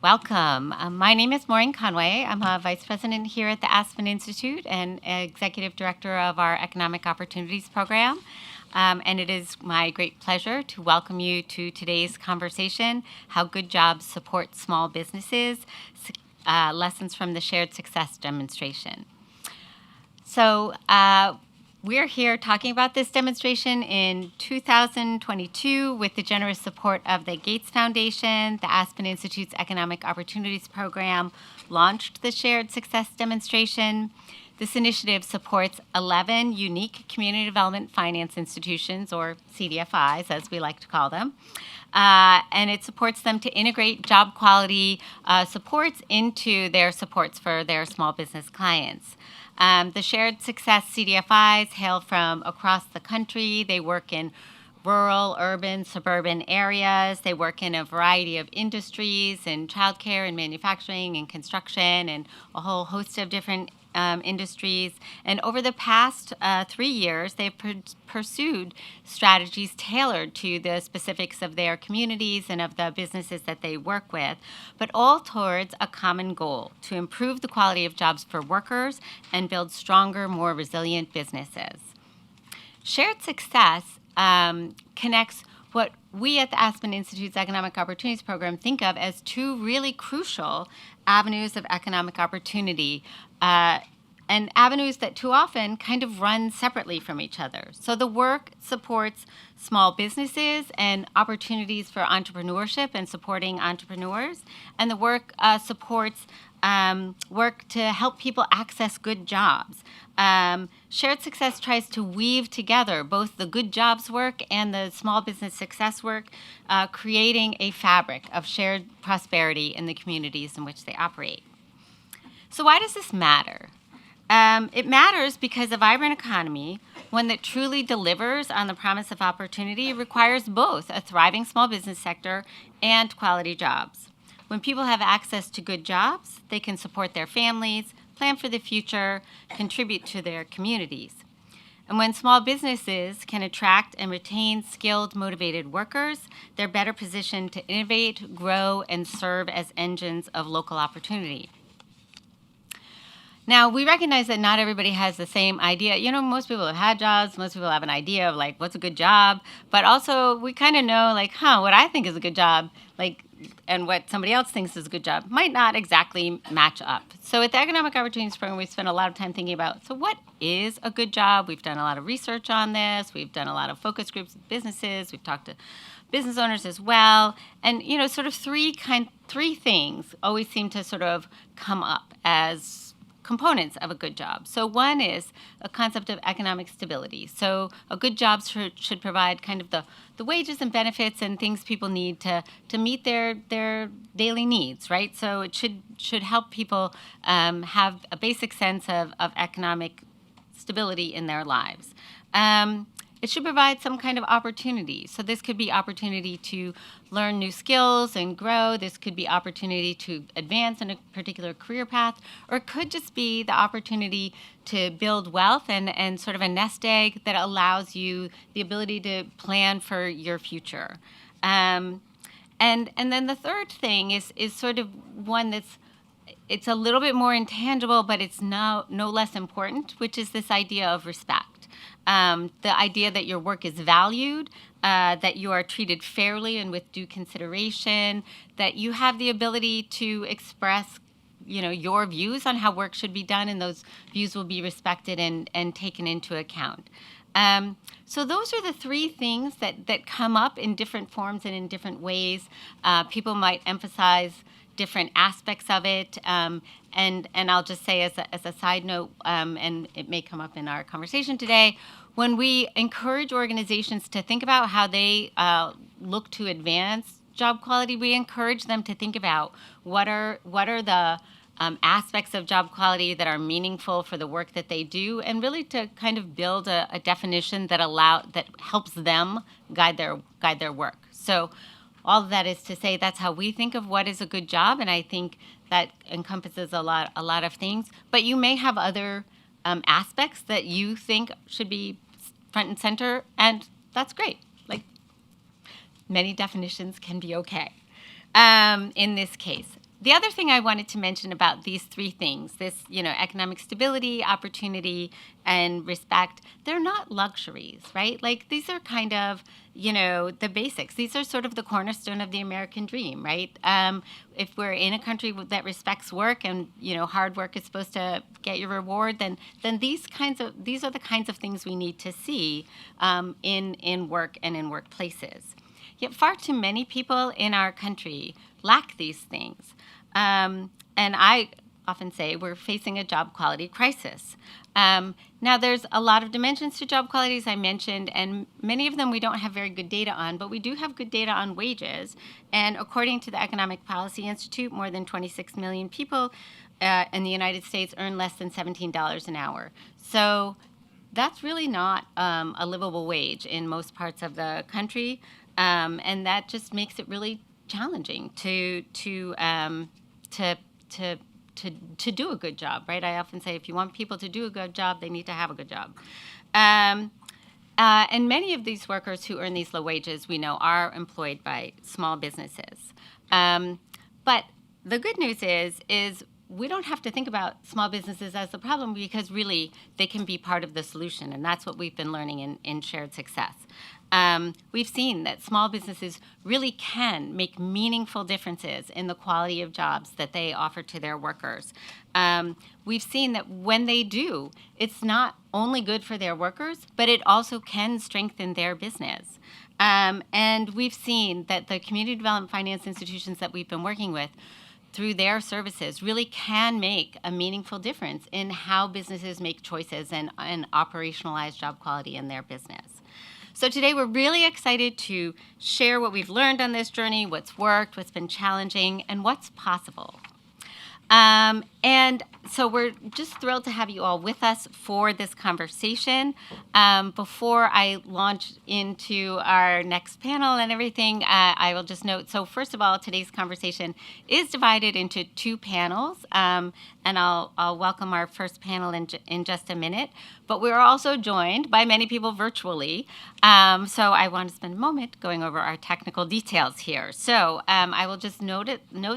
Welcome. My name is Maureen Conway. I'm a vice president here at the Aspen Institute and executive director of our Economic Opportunities Program. And it is my great pleasure to welcome you to today's conversation, How Good Jobs Support Small Businesses, Lessons from the Shared Success Demonstration. So we're here talking about this demonstration in 2022 with the generous support of the Gates Foundation. The Aspen Institute's Economic Opportunities Program launched the Shared Success Demonstration. This initiative supports 11 unique community development finance institutions, or CDFIs, as we like to call them. And it supports them to integrate job quality supports into their supports for their small business clients. The Shared Success CDFIs hail from across the country. They work in rural, urban, suburban areas. They work in a variety of industries, in childcare and manufacturing and construction and a whole host of different industries. And over the past 3 years, they've pursued strategies tailored to the specifics of their communities and of the businesses that they work with, but all towards a common goal: to improve the quality of jobs for workers and build stronger, more resilient businesses. Shared success connects what we at the Aspen Institute's Economic Opportunities Program think of as two really crucial avenues of economic opportunity, and avenues that too often kind of run separately from each other. So the work supports small businesses and opportunities for entrepreneurship and supporting entrepreneurs, and the work supports work to help people access good jobs. Shared Success tries to weave together both the good jobs work and the small business success work, creating a fabric of shared prosperity in the communities in which they operate. So why does this matter? It matters because a vibrant economy, one that truly delivers on the promise of opportunity, requires both a thriving small business sector and quality jobs. When people have access to good jobs, they can support their families, plan for the future, contribute to their communities. And when small businesses can attract and retain skilled, motivated workers, they're better positioned to innovate, grow, and serve as engines of local opportunity. Now, we recognize that not everybody has the same idea. You know, most people have had jobs. Most people have an idea of, like, what's a good job. But also, we kind of know, like, what I think is a good job, like, and what somebody else thinks is a good job might not exactly match up. So at the Economic Opportunities Program, we spend a lot of time thinking about, so what is a good job? We've done a lot of research on this. We've done a lot of focus groups with businesses. We've talked to business owners as well. And, you know, sort of three things always seem to sort of come up as components of a good job. So one is a concept of economic stability. So a good job should provide kind of the wages and benefits and things people need to meet their daily needs, right? So it should help people have a basic sense of economic stability in their lives. It should provide some kind of opportunity. So this could be opportunity to learn new skills and grow. This could be opportunity to advance in a particular career path, or it could just be the opportunity to build wealth and sort of a nest egg that allows you the ability to plan for your future. And then the third thing is sort of one it's a little bit more intangible, but it's no less important, which is this idea of respect. The idea that your work is valued, that you are treated fairly and with due consideration, that you have the ability to express, you know, your views on how work should be done, and those views will be respected and taken into account. So those are the three things that come up in different forms and in different ways. People might emphasize different aspects of it. And I'll just say as a side note, and it may come up in our conversation today, when we encourage organizations to think about how they look to advance job quality, we encourage them to think about what are the aspects of job quality that are meaningful for the work that they do, and really to kind of build a definition that helps them guide their work. So all of that is to say that's how we think of what is a good job, and I think that encompasses a lot of things. But you may have other aspects that you think should be front and center, and that's great. Like, many definitions can be okay. In this case, The other thing I wanted to mention about these three things, this, economic stability, opportunity, and respect, they're not luxuries, right? Like these are kind of, the basics. These are sort of the cornerstone of the American dream, right? If we're in a country that respects work and, hard work is supposed to get your reward, then these are the kinds of things we need to see in work and in workplaces. Yet far too many people in our country lack these things. And I often say we're facing a job quality crisis. Now, there's a lot of dimensions to job quality, as I mentioned, and many of them we don't have very good data on, but we do have good data on wages. And according to the Economic Policy Institute, more than 26 million people in the United States earn less than $17 an hour. So that's really not a livable wage in most parts of the country, and that just makes it really challenging to do a good job, right? I often say if you want people to do a good job, they need to have a good job. And many of these workers who earn these low wages, we know, are employed by small businesses. But the good news is we don't have to think about small businesses as the problem because really they can be part of the solution, and that's what we've been learning in Shared Success. We've seen that small businesses really can make meaningful differences in the quality of jobs that they offer to their workers. We've seen that when they do, it's not only good for their workers, but it also can strengthen their business. And we've seen that the community development finance institutions that we've been working with through their services really can make a meaningful difference in how businesses make choices and operationalize job quality in their business. So today we're really excited to share what we've learned on this journey, what's worked, what's been challenging, and what's possible. And so we're just thrilled to have you all with us for this conversation. Before I launch into our next panel and everything, I will just note, so first of all, today's conversation is divided into two panels, and I'll welcome our first panel in just a minute. But we're also joined by many people virtually, so I want to spend a moment going over our technical details here. So I will just note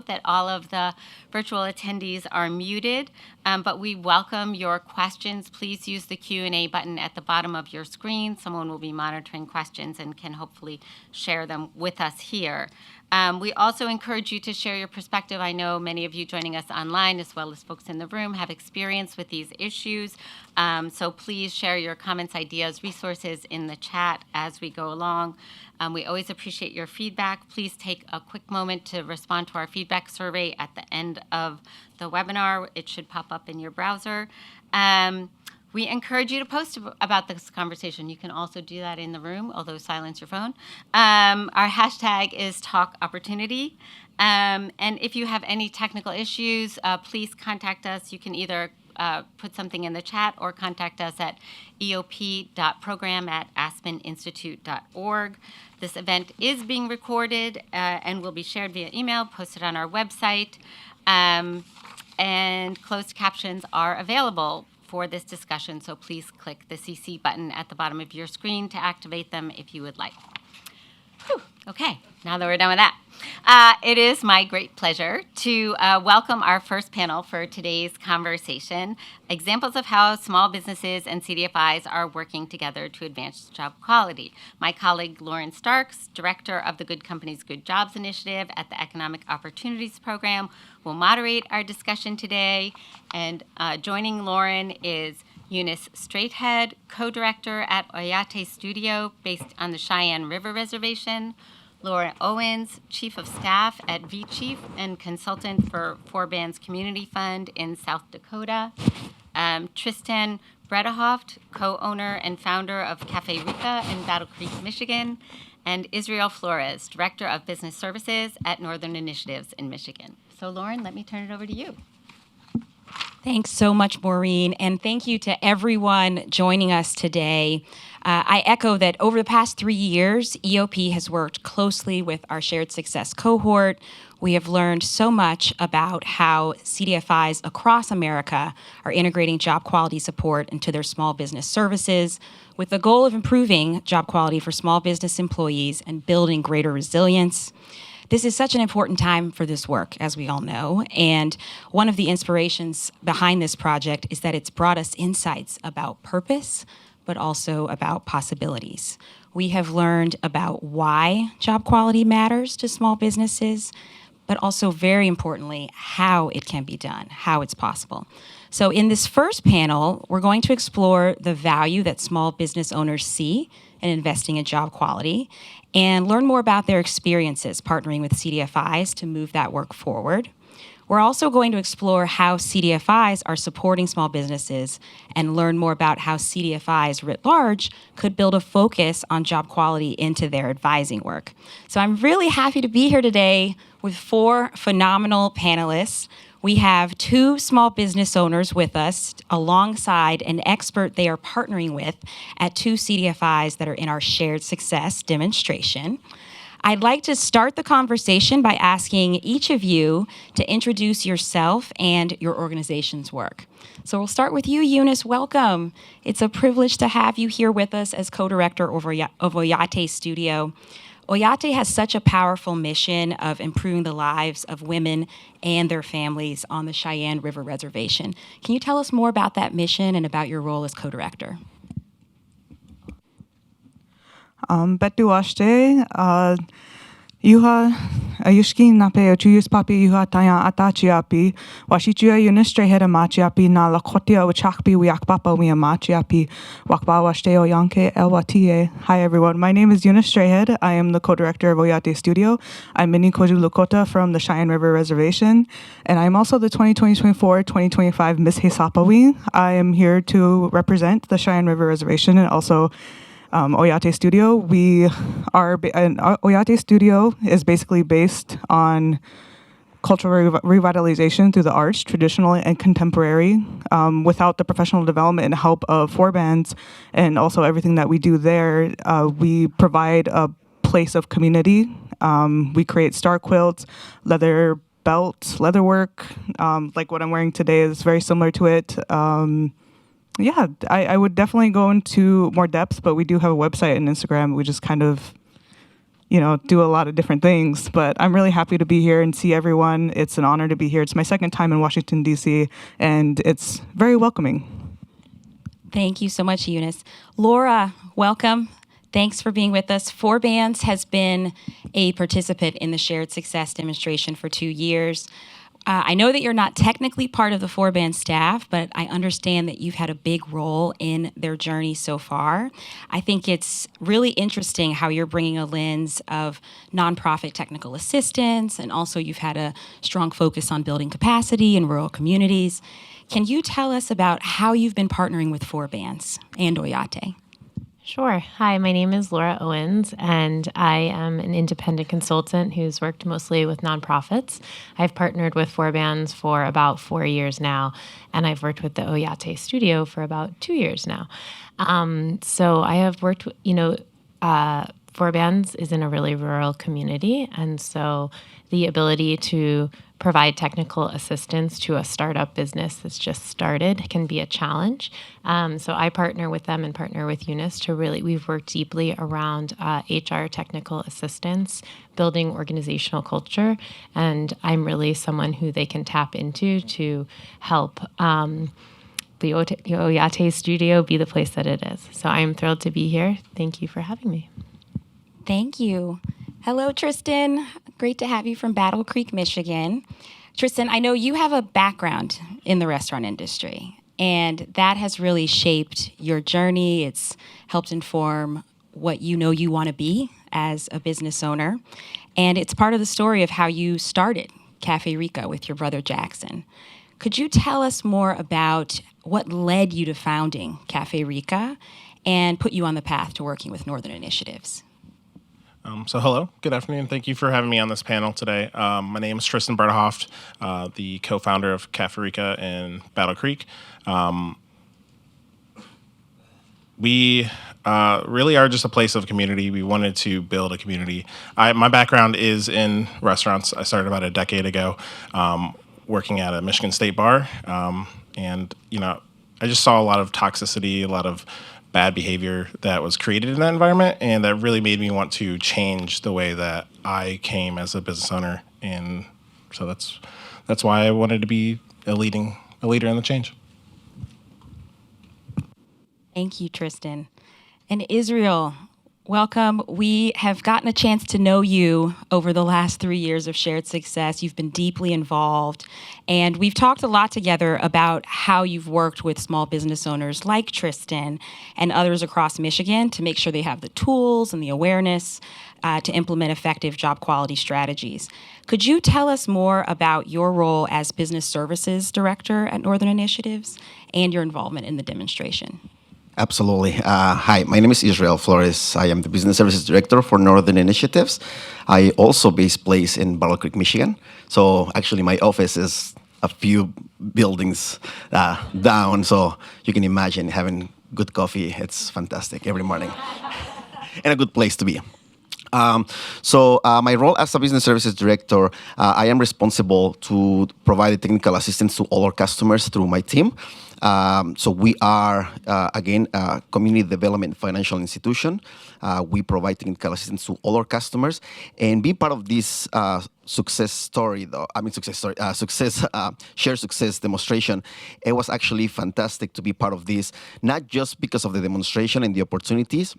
that all of the virtual attendees are muted, but we welcome your questions. Please use the Q&A button at the bottom of your screen. Someone will be monitoring questions and can hopefully share them with us here. We also encourage you to share your perspective. I know many of you joining us online, as well as folks in the room, have experience with these issues. So please share your comments, ideas, resources in the chat as we go along. We always appreciate your feedback. Please take a quick moment to respond to our feedback survey at the end of the webinar. It should pop up in your browser. We encourage you to post about this conversation. You can also do that in the room, although silence your phone. Our hashtag is TalkOpportunity. And if you have any technical issues, please contact us. You can either put something in the chat or contact us at eop.program@aspeninstitute.org. This event is being recorded and will be shared via email, posted on our website. And closed captions are available for this discussion, so please click the CC button at the bottom of your screen to activate them if you would like. Whew. Okay, now that we're done with that, it is my great pleasure to welcome our first panel for today's conversation, examples of how small businesses and CDFIs are working together to advance job quality. My colleague Lauren Starks, Director of the Good Companies, Good Jobs Initiative at the Economic Opportunities Program, will moderate our discussion today. And joining Lauren is Eunice Straighthead, co-director at Oyate Studio, based on the Cheyenne River Reservation. Laura Owens, Chief of Staff at VChief and consultant for Four Bands Community Fund in South Dakota. Tristan Bredehoft, co-owner and founder of Cafe Rica in Battle Creek, Michigan. And Israel Flores, Director of Business Services at Northern Initiatives in Michigan. So Lauren, let me turn it over to you. Thanks so much, Maureen, and thank you to everyone joining us today. I echo that over the past 3 years, EOP has worked closely with our Shared Success cohort. We have learned so much about how CDFIs across America are integrating job quality support into their small business services with the goal of improving job quality for small business employees and building greater resilience. This is such an important time for this work, as we all know, and one of the inspirations behind this project is that it's brought us insights about purpose, but also about possibilities. We have learned about why job quality matters to small businesses, but also very importantly, how it can be done, how it's possible. So in this first panel, we're going to explore the value that small business owners see in investing in job quality and learn more about their experiences partnering with CDFIs to move that work forward. We're also going to explore how CDFIs are supporting small businesses and learn more about how CDFIs writ large could build a focus on job quality into their advising work. So I'm really happy to be here today with 4 phenomenal panelists. We have 2 small business owners with us alongside an expert they are partnering with at 2 CDFIs that are in our shared success demonstration. I'd like to start the conversation by asking each of you to introduce yourself and your organization's work. So we'll start with you, Eunice. Welcome. It's a privilege to have you here with us as co-director of Oyate Studio. Oyate has such a powerful mission of improving the lives of women and their families on the Cheyenne River Reservation. Can you tell us more about that mission and about your role as co-director? Betu ashte, yuha ayushki nape chuyus papi yuha taya atachiapi, washichua yunistre heda machiapi na lakotia wachakpi wiakpapa wiamachiapi, wakba washte oyanke elwatie. Hi everyone, my name is Eunice Strayhead. I am the co-director of Oyate Studio. I'm Mini Koju Lakota from the Cheyenne River Reservation, and I'm also the 2024-2025 Miss Hesapawi. I am here to represent the Cheyenne River Reservation and also Oyate Studio. Oyate Studio is basically based on cultural revitalization through the arts, traditional and contemporary, without the professional development and help of 4 bands and also everything that we do there. We provide a place of community. We create star quilts, leather belts, leatherwork. Like what I'm wearing today is very similar to it. Yeah, I would definitely go into more depth, but we do have a website and Instagram. We just kind of, do a lot of different things. But I'm really happy to be here and see everyone. It's an honor to be here. It's my second time in Washington, D.C., and it's very welcoming. Thank you so much, Eunice. Laura, welcome. Thanks for being with us. 4 Bands has been a participant in the Shared Success demonstration for 2 years. I know that you're not technically part of the 4 Band staff, but I understand that you've had a big role in their journey so far. I think it's really interesting how you're bringing a lens of nonprofit technical assistance, and also you've had a strong focus on building capacity in rural communities. Can you tell us about how you've been partnering with 4 Bands and Oyate? Sure. Hi, my name is Laura Owens, and I am an independent consultant who's worked mostly with nonprofits. I've partnered with 4 Bands for about 4 years now, and I've worked with the Oyate Studio for about 2 years now. So I have worked, 4 Bands is in a really rural community, and so the ability to provide technical assistance to a startup business that's just started can be a challenge. So I partner with them and partner with Eunice we've worked deeply around HR technical assistance, building organizational culture, and I'm really someone who they can tap into to help the Oyate Studio be the place that it is. So I'm thrilled to be here. Thank you for having me. Thank you. Hello, Tristan. Great to have you from Battle Creek, Michigan. Tristan, I know you have a background in the restaurant industry, and that has really shaped your journey. It's helped inform what you know you want to be as a business owner, and it's part of the story of how you started Cafe Rica with your brother Jackson. Could you tell us more about what led you to founding Cafe Rica and put you on the path to working with Northern Initiatives? So hello, good afternoon. Thank you for having me on this panel today. My name is Tristan Bertahoft, the co-founder of Cafe Rica in Battle Creek. We really are just a place of community. We wanted to build a community. My background is in restaurants. I started about a decade ago working at a Michigan State bar. And, I just saw a lot of toxicity, a lot of bad behavior that was created in that environment, and that really made me want to change the way that I came as a business owner. And so that's why I wanted to be a leader in the change. Thank you, Tristan. And Israel, welcome. We have gotten a chance to know you over the last 3 years of shared success. You've been deeply involved, and we've talked a lot together about how you've worked with small business owners like Tristan and others across Michigan to make sure they have the tools and the awareness to implement effective job quality strategies. Could you tell us more about your role as Business Services Director at Northern Initiatives and your involvement in the demonstration? Absolutely. Hi, my name is Israel Flores. I am the Business Services Director for Northern Initiatives. I also based in Battle Creek, Michigan. So actually my office is a few buildings down. So you can imagine having good coffee. It's fantastic every morning and a good place to be. My role as a business services director, I am responsible to provide technical assistance to all our customers through my team. So we are, again, a community development financial institution. We provide technical assistance to all our customers. And being part of this shared success demonstration, it was actually fantastic to be part of this, not just because of the demonstration and the opportunities,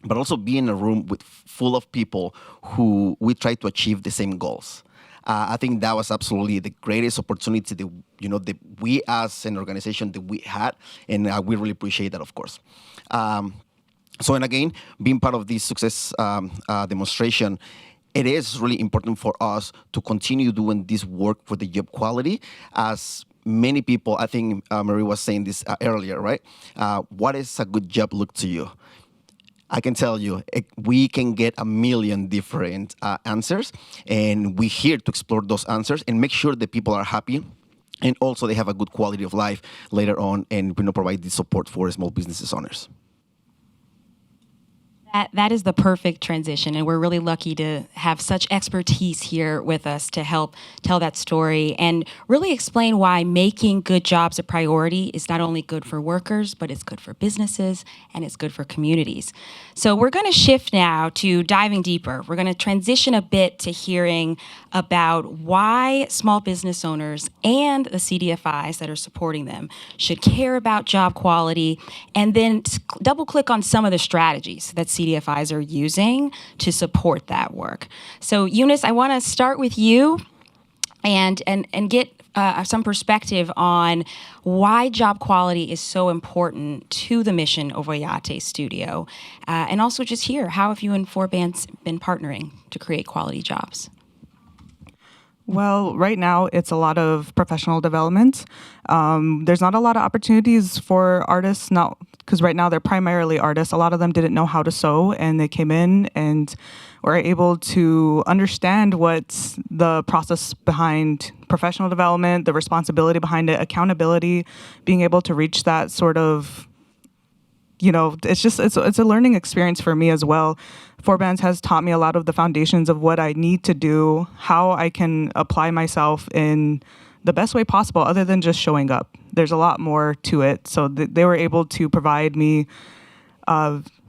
but also be in a room full of people who we try to achieve the same goals. I think that was absolutely the greatest opportunity that we as an organization that we had, and we really appreciate that, of course. And again, being part of this success demonstration, it is really important for us to continue doing this work for the job quality. As many people, I think Marie was saying this earlier, right? What does a good job look to you? I can tell you, we can get a million different answers, and we're here to explore those answers and make sure that people are happy, and also they have a good quality of life later on, and provide this support for small businesses owners. That is the perfect transition, and we're really lucky to have such expertise here with us to help tell that story and really explain why making good jobs a priority is not only good for workers, but it's good for businesses and it's good for communities. So we're going to shift now to diving deeper. We're going to transition a bit to hearing about why small business owners and the CDFIs that are supporting them should care about job quality, and then double click on some of the strategies that CDFIs are using to support that work. So Eunice, I want to start with you and get some perspective on why job quality is so important to the mission of Oyate Studio, and also just hear how have you and Forbands been partnering to create quality jobs? Well, right now it's a lot of professional development. There's not a lot of opportunities for artists now, because right now they're primarily artists. A lot of them didn't know how to sew, and they came in and were able to understand what's the process behind professional development, the responsibility behind it, accountability, being able to reach that sort of, it's a learning experience for me as well. Forbands has taught me a lot of the foundations of what I need to do, how I can apply myself in the best way possible other than just showing up. There's a lot more to it. So they were able to provide me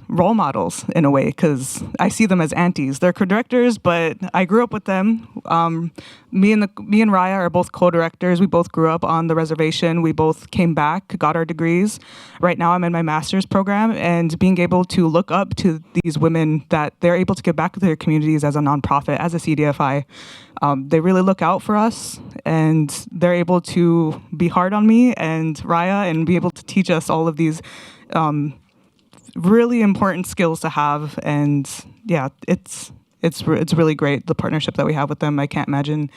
role models in a way, because I see them as aunties. They're co-directors, but I grew up with them. Me and Raya are both co-directors. We both grew up on the reservation. We both came back, got our degrees. Right now I'm in my master's program, and being able to look up to these women that they're able to give back to their communities as a nonprofit, as a CDFI. They really look out for us, and they're able to be hard on me and Raya and be able to teach us all of these really important skills to have. And yeah, it's really great, the partnership that we have with them. I can't imagine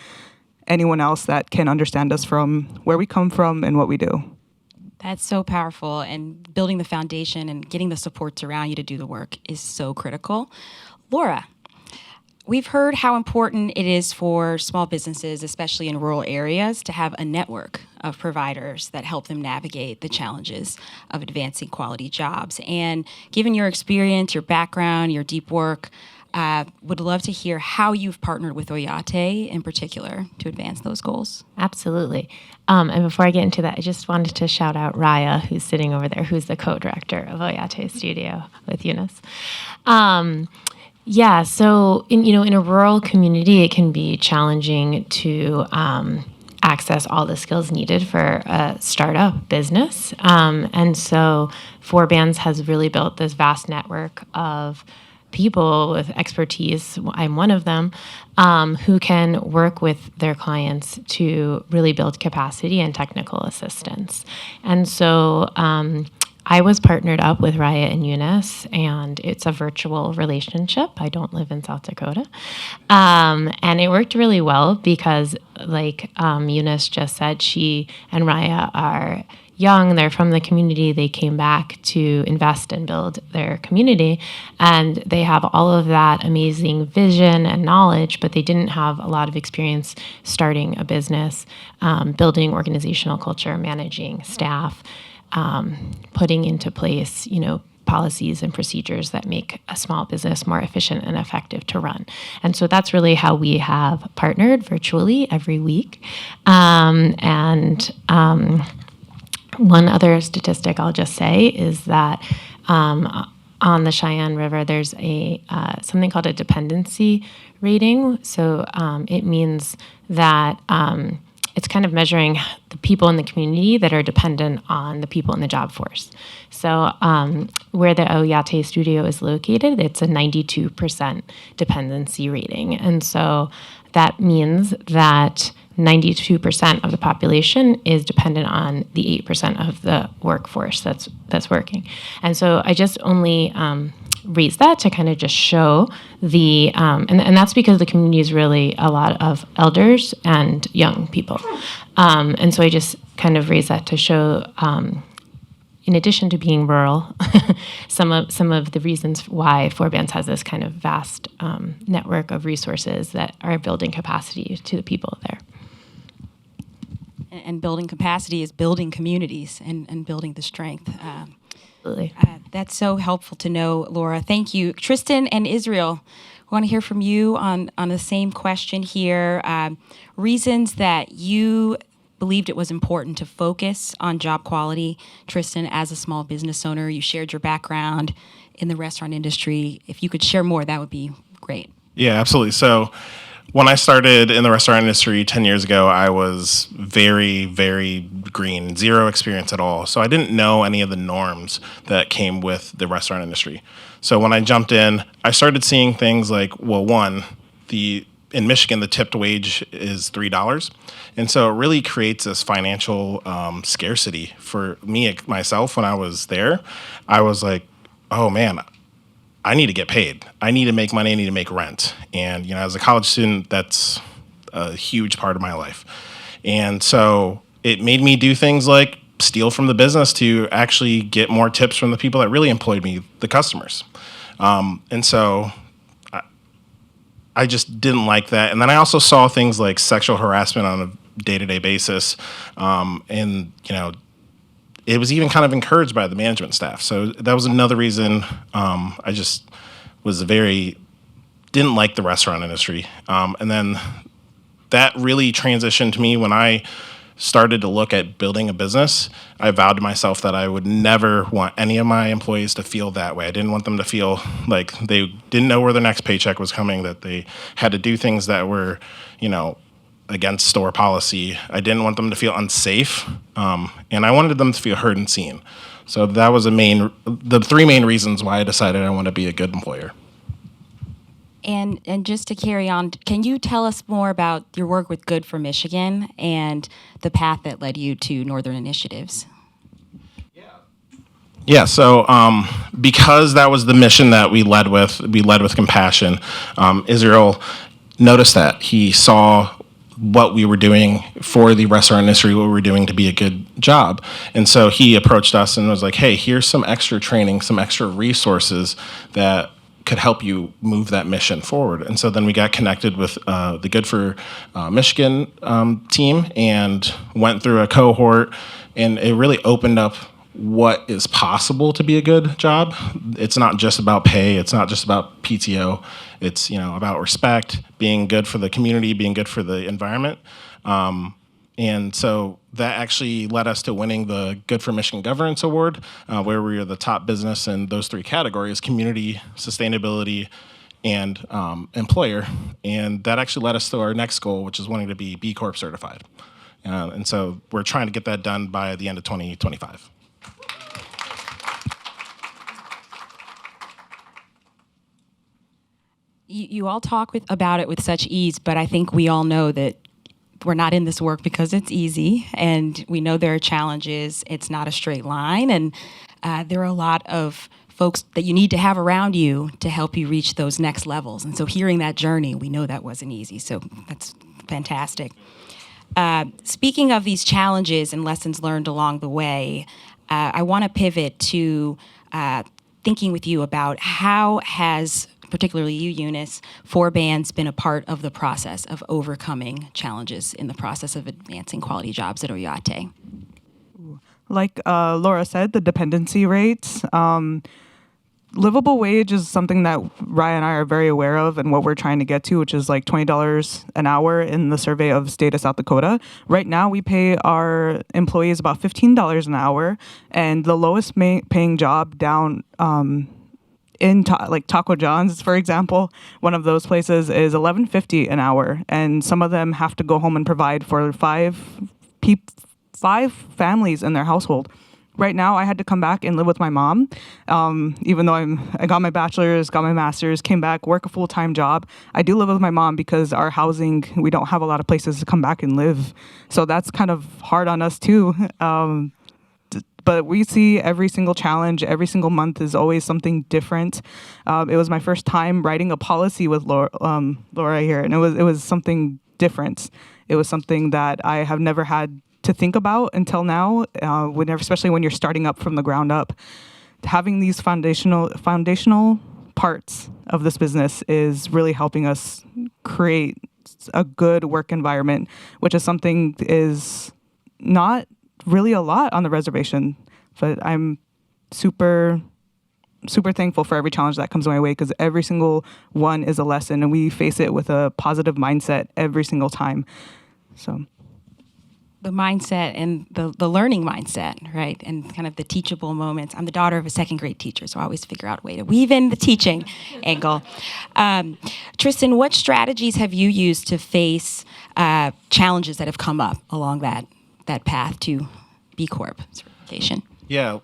anyone else that can understand us from where we come from and what we do. That's so powerful, and building the foundation and getting the supports around you to do the work is so critical. Laura, we've heard how important it is for small businesses, especially in rural areas, to have a network of providers that help them navigate the challenges of advancing quality jobs. And given your experience, your background, your deep work, would love to hear how you've partnered with Oyate in particular to advance those goals. Absolutely. And before I get into that, I just wanted to shout out Raya, who's sitting over there, who's the co-director of Oyate Studio with Eunice. Yeah, so in a rural community, it can be challenging to access all the skills needed for a startup business. And so Forbands has really built this vast network of people with expertise, I'm one of them, who can work with their clients to really build capacity and technical assistance. And so I was partnered up with Raya and Eunice, and it's a virtual relationship. I don't live in South Dakota. And it worked really well because, like Eunice just said, she and Raya are young, they're from the community, they came back to invest and build their community, and they have all of that amazing vision and knowledge, but they didn't have a lot of experience starting a business, building organizational culture, managing staff, putting into place, policies and procedures that make a small business more efficient and effective to run. And so that's really how we have partnered virtually every week. One other statistic I'll just say is that on the Cheyenne River, there's something called a dependency rating. So it means that it's kind of measuring the people in the community that are dependent on the people in the job force. So where the Oyate studio is located, it's a 92% dependency rating. And so that means that 92% of the population is dependent on the 8% of the workforce that's working. And so I just only raise that to kind of just show the, and that's because the community is really a lot of elders and young people. And so I just kind of raise that to show, in addition to being rural, some of the reasons why Forbands has this kind of vast network of resources that are building capacity to the people there. And building capacity is building communities and building the strength. Absolutely. That's so helpful to know, Laura. Thank you. Tristan and Israel, I want to hear from you on the same question here. Reasons that you believed it was important to focus on job quality. Tristan, as a small business owner, you shared your background in the restaurant industry. If you could share more, that would be great. Yeah, absolutely. So when I started in the restaurant industry 10 years ago, I was very, very green, zero experience at all. So I didn't know any of the norms that came with the restaurant industry. So when I jumped in, I started seeing things like, well, one, in Michigan, the tipped wage is $3. And so it really creates this financial scarcity for me, myself, when I was there. I was like, oh man, I need to get paid. I need to make money. I need to make rent. And, as a college student, that's a huge part of my life. And so it made me do things like steal from the business to actually get more tips from the people that really employed me, the customers. And so I just didn't like that. And then I also saw things like sexual harassment on a day-to-day basis. And, it was even kind of encouraged by the management staff. So that was another reason I just was didn't like the restaurant industry. And then that really transitioned to me when I started to look at building a business. I vowed to myself that I would never want any of my employees to feel that way. I didn't want them to feel like they didn't know where their next paycheck was coming, that they had to do things that were, against store policy. I didn't want them to feel unsafe, and I wanted them to feel heard and seen. So that was the three main reasons why I decided I want to be a good employer. And just to carry on, can you tell us more about your work with Good for Michigan and the path that led you to Northern Initiatives? Yeah, so because that was the mission that we led with compassion. Israel noticed that. He saw what we were doing for the restaurant industry, what we were doing to be a good job. And so he approached us and was like, hey, here's some extra training, some extra resources that could help you move that mission forward. And so then we got connected with the Good for Michigan team and went through a cohort, and it really opened up what is possible to be a good job. It's not just about pay. It's not just about PTO. It's about respect, being good for the community, being good for the environment. And so that actually led us to winning the Good for Michigan Governance Award, where we are the top business in those three categories: community, sustainability, and employer. And that actually led us to our next goal, which is wanting to be B Corp certified. And so we're trying to get that done by the end of 2025. You all talk about it with such ease, but I think we all know that we're not in this work because it's easy, and we know there are challenges. It's not a straight line, and there are a lot of folks that you need to have around you to help you reach those next levels. And so hearing that journey, we know that wasn't easy, so that's fantastic. Speaking of these challenges and lessons learned along the way, I want to pivot to thinking with you about how has, particularly you, Eunice, Forbans been a part of the process of overcoming challenges in the process of advancing quality jobs at Oyate? Like Laura said, the dependency rates. Livable wage is something that Ryan and I are very aware of, and what we're trying to get to, which is like $20 an hour in the survey of state of South Dakota. Right now, we pay our employees about $15 an hour, and the lowest paying job down in like Taco John's, for example, one of those places is $11.50 an hour, and some of them have to go home and provide for five families in their household. Right now, I had to come back and live with my mom, even though I got my bachelor's, got my master's, came back, work a full-time job. I do live with my mom because our housing, we don't have a lot of places to come back and live. So that's kind of hard on us too. But we see every single challenge, every single month is always something different. It was my first time writing a policy with Laura here, and it was something different. It was something that I have never had to think about until now, especially when you're starting up from the ground up. Having these foundational parts of this business is really helping us create a good work environment, which is something is not really a lot on the reservation. But I'm super thankful for every challenge that comes my way, because every single one is a lesson, and we face it with a positive mindset every single time. So the mindset and the learning mindset, right? And kind of the teachable moments. I'm the daughter of a second grade teacher, so I always figure out a way to weave in the teaching angle. Tristan, what strategies have you used to face challenges that have come up along that path to B Corp certification? Yeah.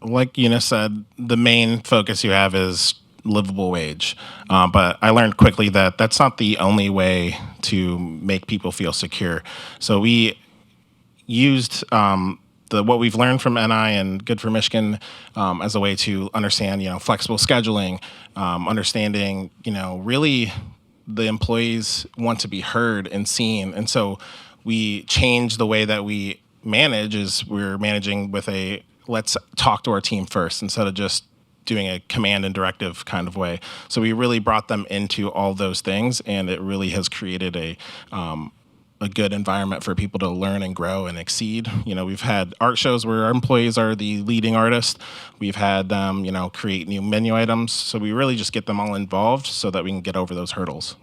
Like Eunice said, the main focus you have is livable wage. But I learned quickly that that's not the only way to make people feel secure. So we used what we've learned from NI and Good for Michigan as a way to understand, flexible scheduling, understanding, really the employees want to be heard and seen. And so we changed the way that we manage. Is we're managing with let's talk to our team first instead of just doing a command and directive kind of way. So we really brought them into all those things, and it really has created a good environment for people to learn and grow and exceed. We've had art shows where our employees are the leading artists. We've had them, create new menu items. So we really just get them all involved so that we can get over those hurdles.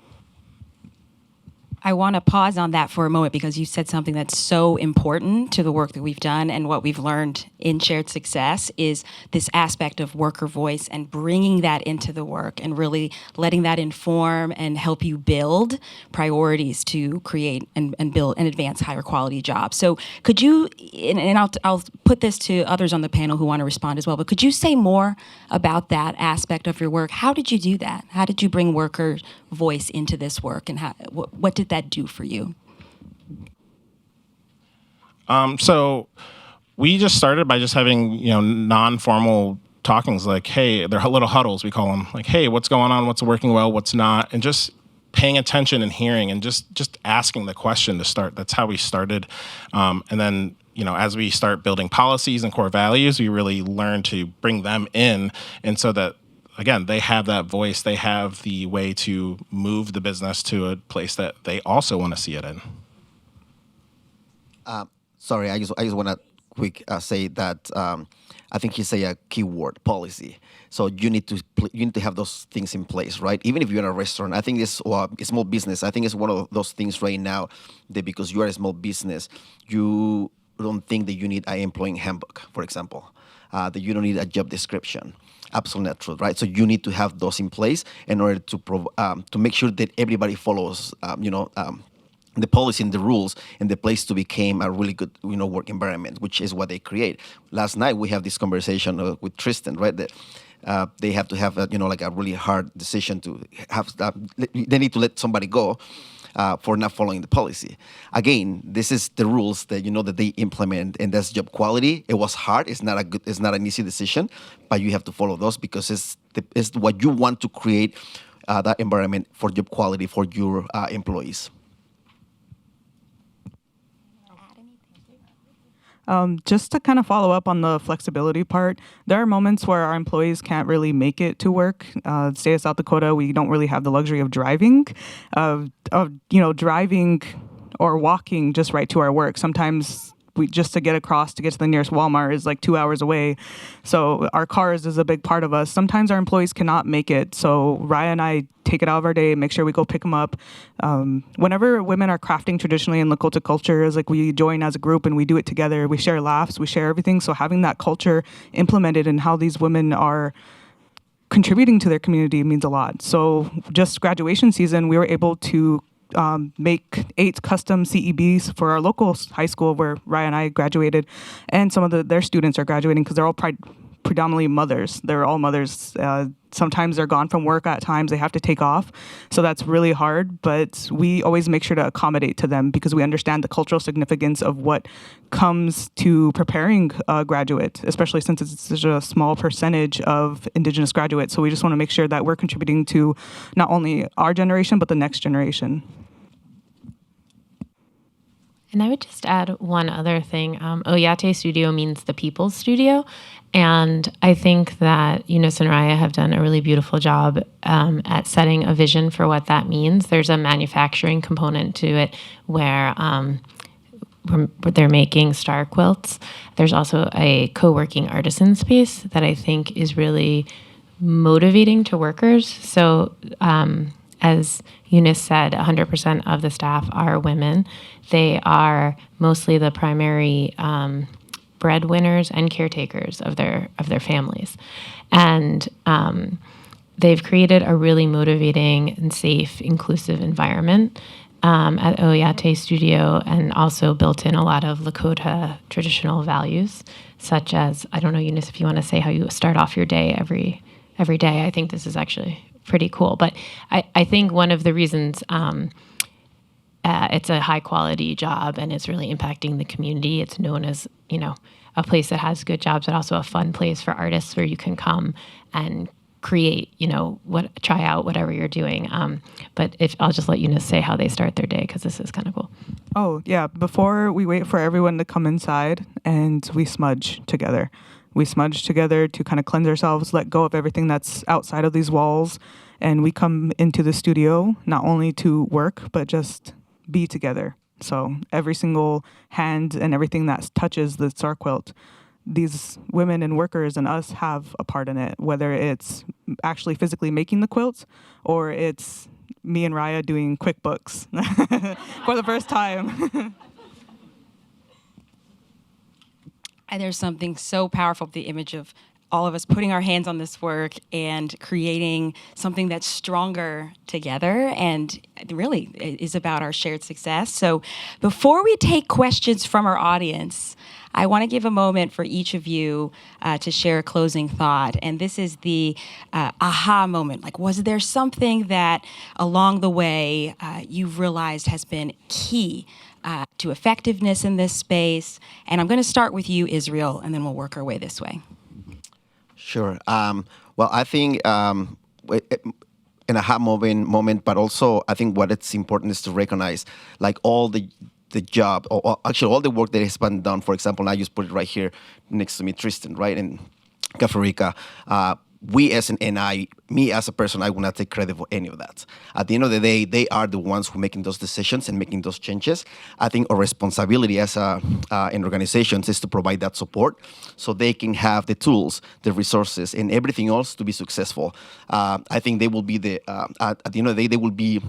I want to pause on that for a moment, because you said something that's so important to the work that we've done, and what we've learned in Shared Success is this aspect of worker voice and bringing that into the work and really letting that inform and help you build priorities to create and build and advance higher quality jobs. So could you, and I'll put this to others on the panel who want to respond as well, but could you say more about that aspect of your work? How did you do that? How did you bring worker voice into this work, and what did that do for you? So we just started by just having, non-formal talkings, like, hey, they're little huddles, we call them, like, hey, what's going on? What's working well? What's not? And just paying attention and hearing and just asking the question to start. That's how we started. And then, as we start building policies and core values, we really learn to bring them in. And so that, again, they have that voice. They have the way to move the business to a place that they also want to see it in. Sorry, I just want to quick say that I think he say a keyword policy. So you need to have those things in place, right? Even if you're in a restaurant, I think this or a small business. I think it's one of those things right now that because you are a small business, you don't think that you need an employee handbook, for example, that you don't need a job description. Absolutely not true, right? So you need to have those in place in order to make sure that everybody follows, the policy and the rules, and the place to become a really good, work environment, which is what they create. Last night we have this conversation with Tristan, right? That they have to have, like a really hard decision to have. They need to let somebody go for not following the policy. Again, this is the rules that that they implement, and that's job quality. It was hard. It's not an easy decision, but you have to follow those because it's what you want to create that environment for job quality for your employees. Just to kind of follow up on the flexibility part, there are moments where our employees can't really make it to work. State of South Dakota, we don't really have the luxury of driving, driving or walking just right to our work. Sometimes just to get across to get to the nearest Walmart is like 2 hours away. So our cars is a big part of us. Sometimes our employees cannot make it. So Raya and I take it out of our day, make sure we go pick them up. Whenever women are crafting traditionally in Lakota culture, is like we join as a group and we do it together. We share laughs, we share everything. So having that culture implemented in how these women are contributing to their community means a lot. So just graduation season, we were able to make 8 custom CEBs for our local high school where Raya and I graduated, and some of their students are graduating because they're all predominantly mothers. They're all mothers. Sometimes they're gone from work at times. They have to take off. So that's really hard, but we always make sure to accommodate to them because we understand the cultural significance of what comes to preparing a graduate, especially since it's such a small percentage of Indigenous graduates. So we just want to make sure that we're contributing to not only our generation, but the next generation. And I would just add one other thing. Oyate Studio means the people's studio. And I think that Eunice and Raya have done a really beautiful job at setting a vision for what that means. There's a manufacturing component to it where they're making star quilts. There's also a co-working artisan space that I think is really motivating to workers. So as Eunice said, 100% of the staff are women. They are mostly the primary breadwinners and caretakers of their families, and they've created a really motivating and safe, inclusive environment at Oyate Studio, and also built in a lot of Lakota traditional values, such as, I don't know, Eunice, if you want to say how you start off your day every day. I think this is actually pretty cool. But I think one of the reasons it's a high quality job and it's really impacting the community. It's known as, a place that has good jobs, but also a fun place for artists where you can come and create, try out whatever you're doing. But I'll just let Eunice say how they start their day, because this is kind of cool. Oh, yeah. Before we wait for everyone to come inside, and we smudge together. We smudge together to kind of cleanse ourselves, let go of everything that's outside of these walls. And we come into the studio not only to work, but just be together. So every single hand and everything that touches the star quilt, these women and workers and us have a part in it, whether it's actually physically making the quilts or it's me and Raya doing QuickBooks for the first time. And there's something so powerful with the image of all of us putting our hands on this work and creating something that's stronger together, and really is about our shared success. So before we take questions from our audience, I want to give a moment for each of you to share a closing thought. And this is the aha moment. Like, was there something that along the way you've realized has been key to effectiveness in this space? And I'm going to start with you, Israel, and then we'll work our way this way. Sure. Well, I think an aha moment, but also I think what it's important is to recognize like all the job, or actually all the work that has been done. For example, I just put it right here next to me, Tristan, right, in Costa Rica. we as an me as a person, I will not take credit for any of that. At the end of the day, they are the ones who are making those decisions and making those changes. I think our responsibility as an organization is to provide that support so they can have the tools, the resources, and everything else to be successful. I think they will be at the end of the day, they will be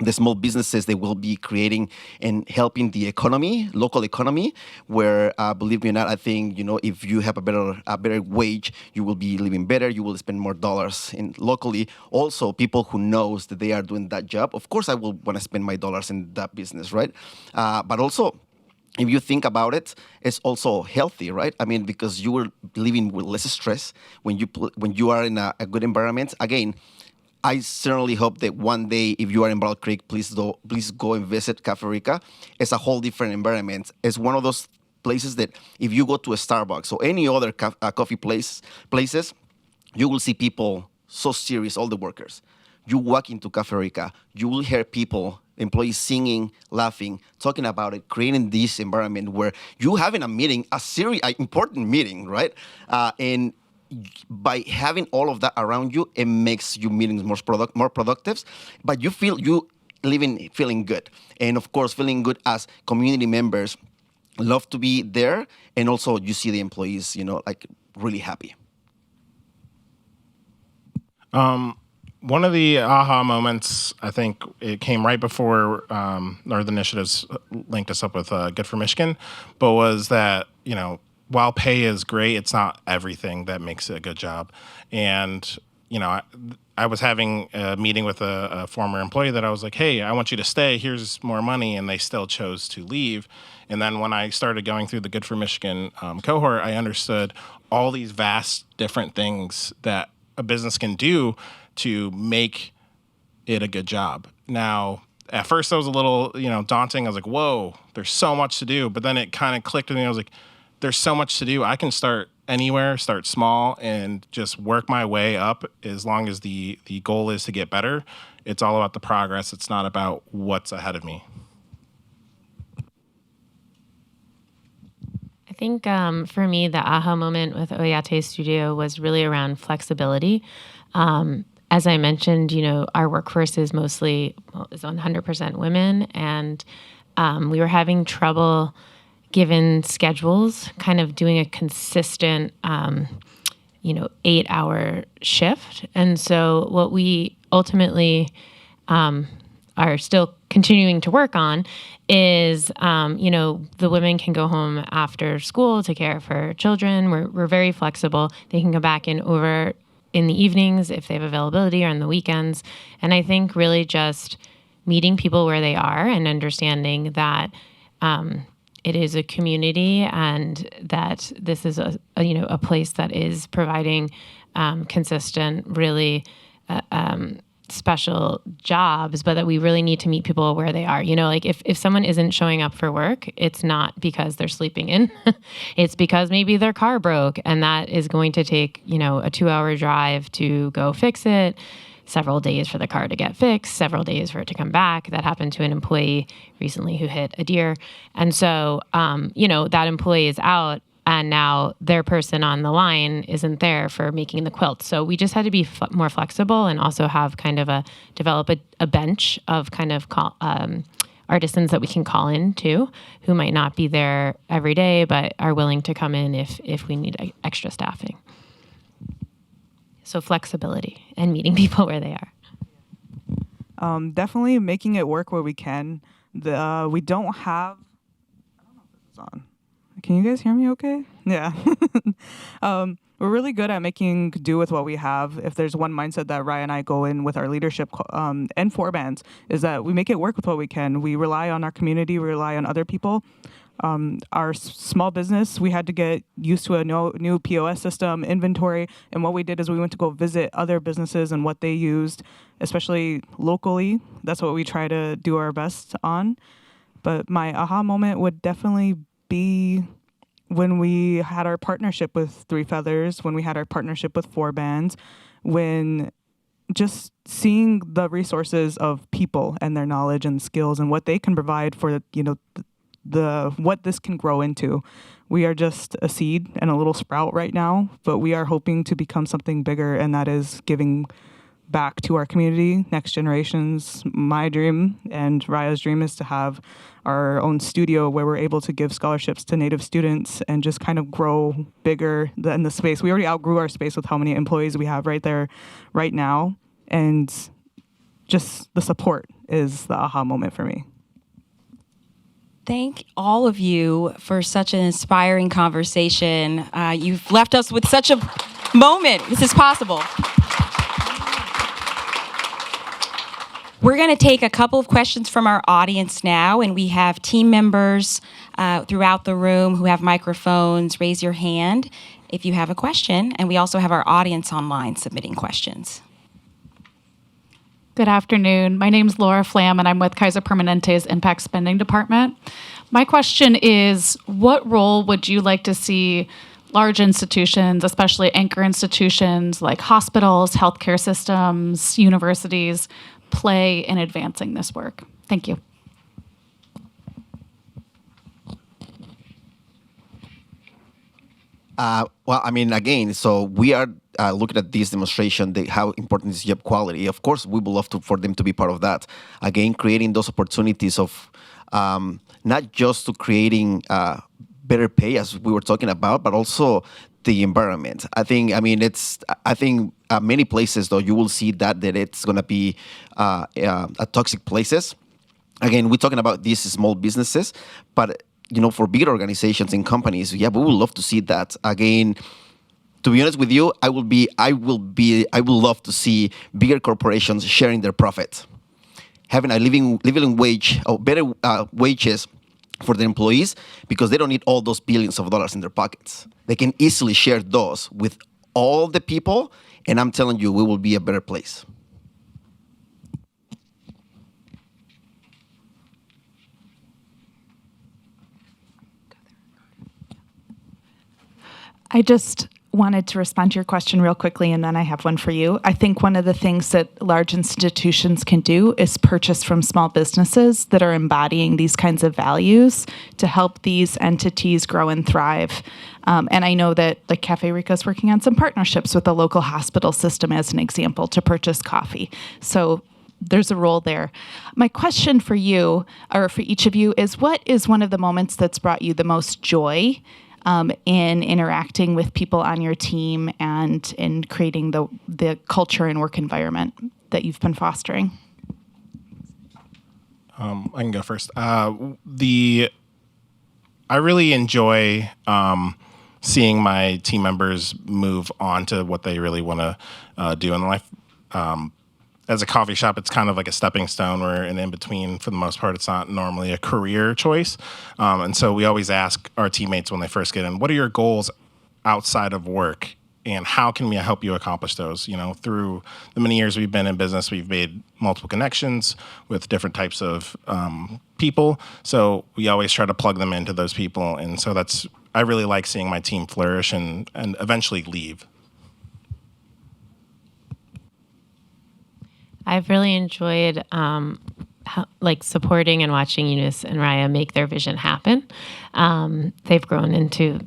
the small businesses they will be creating and helping the economy, local economy, where believe me or not, I think if you have a better wage, you will be living better. You will spend more dollars in locally. Also, people who knows that they are doing that job. Of course, I will want to spend my dollars in that business, right? But also, if you think about it, it's also healthy, right? I mean, because you are living with less stress when you are in a good environment. Again, I certainly hope that one day, if you are in Battle Creek, please go and visit Cafe Rica. It's a whole different environment. It's one of those places that if you go to a Starbucks or any other coffee places, you will see people so serious, all the workers. You walk into Cafe Rica, you will hear people, employees singing, laughing, talking about it, creating this environment where you having a meeting, an important meeting, right? And by having all of that around you, it makes your meetings more productive. But you feeling good, and of course, feeling good as community members. Love to be there, and also you see the employees, like really happy. One of the aha moments, I think it came right before Northern Initiatives linked us up with Good for Michigan, but was that, while pay is great, it's not everything that makes it a good job. And, I was having a meeting with a former employee that I was like, hey, I want you to stay. Here's more money. And they still chose to leave. And then when I started going through the Good for Michigan cohort, I understood all these vast different things that a business can do to make it a good job. Now, at first, that was a little, daunting. I was like, whoa, there's so much to do. But then it kind of clicked with me. I was like, there's so much to do. I can start anywhere, start small, and just work my way up as long as the goal is to get better. It's all about the progress. It's not about what's ahead of me. I think for me, the aha moment with Oyate Studio was really around flexibility. As I mentioned, our workforce is 100% women, and we were having trouble given schedules, kind of doing a consistent, 8-hour shift. And so what we ultimately are still continuing to work on is, the women can go home after school to care for children. We're very flexible. They can come back over in the evenings if they have availability or on the weekends. And I think really just meeting people where they are and understanding that it is a community and that this is a place that is providing consistent, really special jobs, but that we really need to meet people where they are. If someone isn't showing up for work, it's not because they're sleeping in. It's because maybe their car broke, and that is going to take, a 2-hour drive to go fix it, several days for the car to get fixed, several days for it to come back. That happened to an employee recently who hit a deer. And so, that employee is out, and now their person on the line isn't there for making the quilt. So we just had to be more flexible and also have kind of develop a bench of kind of artisans that we can call in too, who might not be there every day, but are willing to come in if we need extra staffing. So flexibility and meeting people where they are. Definitely making it work where we can. We don't have. I don't know if this is on. Can you guys hear me okay? Yeah. We're really good at making do with what we have. If there's one mindset that Ryan and I go in with our leadership and four bands, is that we make it work with what we can. We rely on our community. We rely on other people. Our small business, we had to get used to a new POS system, inventory, and what we did is we went to go visit other businesses and what they used, especially locally. That's what we try to do our best on. But my aha moment would definitely be when we had our partnership with Three Feathers, when we had our partnership with four bands, when just seeing the resources of people and their knowledge and skills and what they can provide for, what this can grow into. We are just a seed and a little sprout right now, but we are hoping to become something bigger, and that is giving back to our community, next generations. My dream and Raya's dream is to have our own studio where we're able to give scholarships to Native students and just kind of grow bigger in the space. We already outgrew our space with how many employees we have right there right now, and just the support is the aha moment for me. Thank all of you for such an inspiring conversation. You've left us with such a moment. This is possible. We're going to take a couple of questions from our audience now, and we have team members throughout the room who have microphones. Raise your hand if you have a question, and we also have our audience online submitting questions. Good afternoon. My name is Laura Flam, and I'm with Kaiser Permanente's Impact Spending Department. My question is, what role would you like to see large institutions, especially anchor institutions like hospitals, healthcare systems, universities, play in advancing this work? Thank you. Well, I mean, again, so we are looking at this demonstration, how important is job quality. Of course, we would love for them to be part of that. Again, creating those opportunities of not just to creating better pay, as we were talking about, but also the environment. I think many places, though, you will see that it's going to be a toxic places. Again, we're talking about these small businesses, but for bigger organizations and companies, we would love to see that. Again, to be honest with you, I would love to see bigger corporations sharing their profit, having a living wage or better wages for their employees, because they don't need all those billions of dollars in their pockets. They can easily share those with all the people, and I'm telling you, we will be a better place. I just wanted to respond to your question real quickly, and then I have one for you. I think one of the things that large institutions can do is purchase from small businesses that are embodying these kinds of values to help these entities grow and thrive. And I know that like Cafe Rica is working on some partnerships with the local hospital system, as an example, to purchase coffee. So there's a role there. My question for you, or for each of you, is what is one of the moments that's brought you the most joy in interacting with people on your team and in creating the culture and work environment that you've been fostering? I can go first. I really enjoy seeing my team members move on to what they really want to do in life. As a coffee shop, it's kind of like a stepping stone. We're an in-between for the most part. It's not normally a career choice. And so we always ask our teammates when they first get in, what are your goals outside of work? And how can we help you accomplish those? Through the many years we've been in business, we've made multiple connections with different types of people. So we always try to plug them into those people. And so I really like seeing my team flourish and eventually leave. I've really enjoyed supporting and watching Eunice and Raya make their vision happen. They've grown into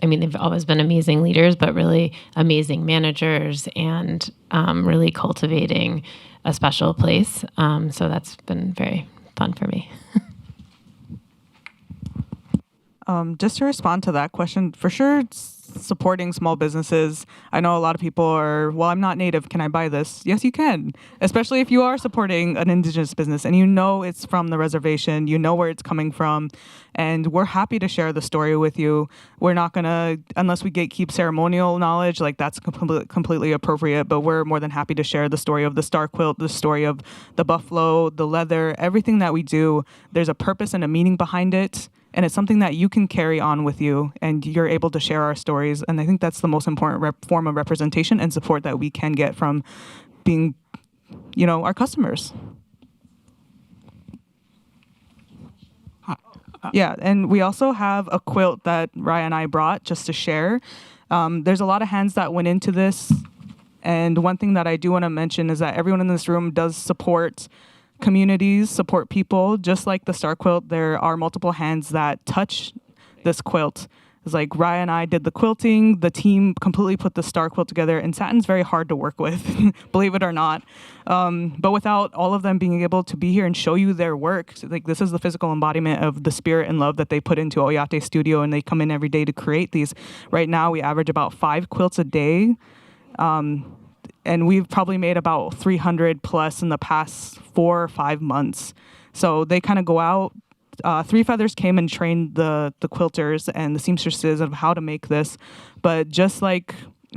they've always been amazing leaders, but really amazing managers, and really cultivating a special place. So that's been very fun for me. Just to respond to that question, for sure, supporting small businesses. I know a lot of people are, well, I'm not Native, can I buy this? Yes, you can, especially if you are supporting an Indigenous business and it's from the reservation, where it's coming from, and we're happy to share the story with you. We're not going to, unless we gatekeep ceremonial knowledge, that's completely appropriate, but we're more than happy to share the story of the star quilt, the story of the buffalo, the leather, everything that we do. There's a purpose and a meaning behind it. And it's something that you can carry on with you, and you're able to share our stories. And I think that's the most important form of representation and support that we can get from being, our customers. Yeah, and we also have a quilt that Raya and I brought just to share. There's a lot of hands that went into this. And one thing that I do want to mention is that everyone in this room does support communities, support people. Just like the star quilt, there are multiple hands that touch this quilt. It's like Raya and I did the quilting. The team completely put the star quilt together, and satin's very hard to work with, believe it or not. But without all of them being able to be here and show you their work, so, like, this is the physical embodiment of the spirit and love that they put into Oyate Studio, and they come in every day to create these. Right now, we average about 5 quilts a day. And we've probably made about 300 plus in the past 4 or 5 months. So they kind of go out. Three Feathers came and trained the quilters and the seamstresses of how to make this. But just like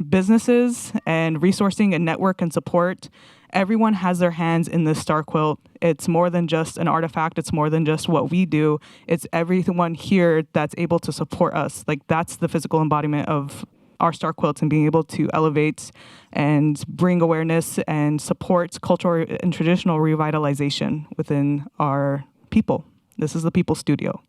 businesses and resourcing and network and support, everyone has their hands in this star quilt. It's more than just an artifact. It's more than just what we do. It's everyone here that's able to support us. Like, that's the physical embodiment of our star quilts, and being able to elevate and bring awareness and support cultural and traditional revitalization within our people. This is the People Studio.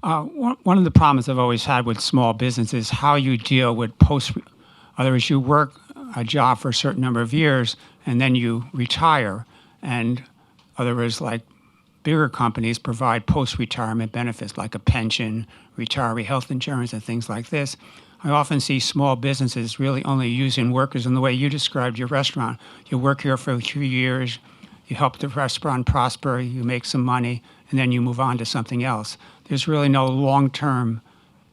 One of the problems I've always had with small business is how you deal with otherwise you work a job for a certain number of years and then you retire, and others, like bigger companies, provide post-retirement benefits like a pension, retiree health insurance, and things like this. I often see small businesses really only using workers in the way you described your restaurant. You work here for a few years, you help the restaurant prosper, you make some money, and then you move on to something else. There's really no long-term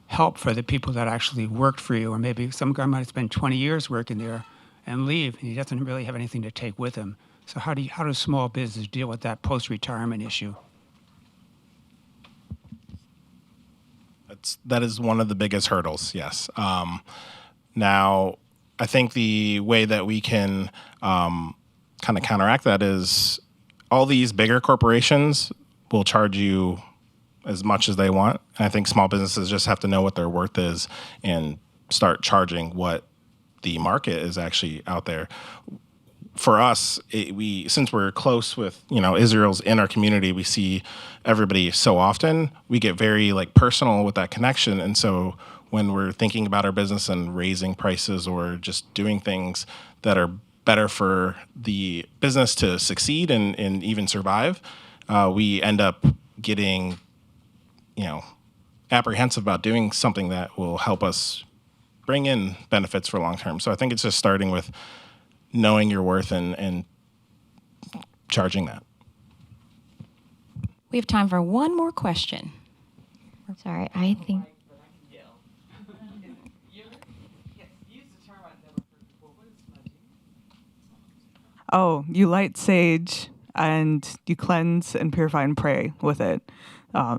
help for the people that actually worked for you, or maybe some guy might spend 20 years working there and leave, and he doesn't really have anything to take with him. So how does small business deal with that post-retirement issue? That is one of the biggest hurdles, yes. Now, I think the way that we can kind of counteract that is all these bigger corporations will charge you as much as they want. And I think small businesses just have to know what their worth is and start charging what the market is actually out there. For us, since we're close with, Israel's in our community, we see everybody so often, we get very personal with that connection. And so when we're thinking about our business and raising prices or just doing things that are better for the business to succeed and even survive, we end up getting, apprehensive about doing something that will help us bring in benefits for long term. So I think it's just starting with knowing your worth and charging that. We have time for one more question. Sorry, I think. Oh, you light sage and you cleanse and purify and pray with it.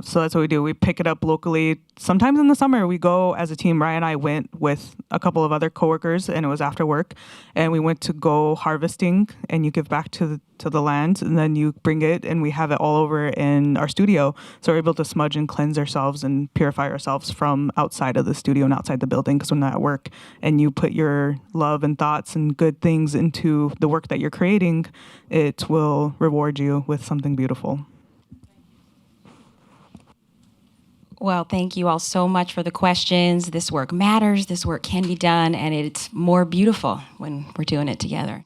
So that's what we do. We pick it up locally. Sometimes in the summer, we go as a team. Ryan and I went with a couple of other coworkers, and it was after work. And we went to go harvesting, and you give back to the land, and then you bring it, and we have it all over in our studio. So we're able to smudge and cleanse ourselves and purify ourselves from outside of the studio and outside the building, because we're not at work. And you put your love and thoughts and good things into the work that you're creating, it will reward you with something beautiful. Well, thank you all so much for the questions. This work matters, this work can be done, and it's more beautiful when we're doing it together.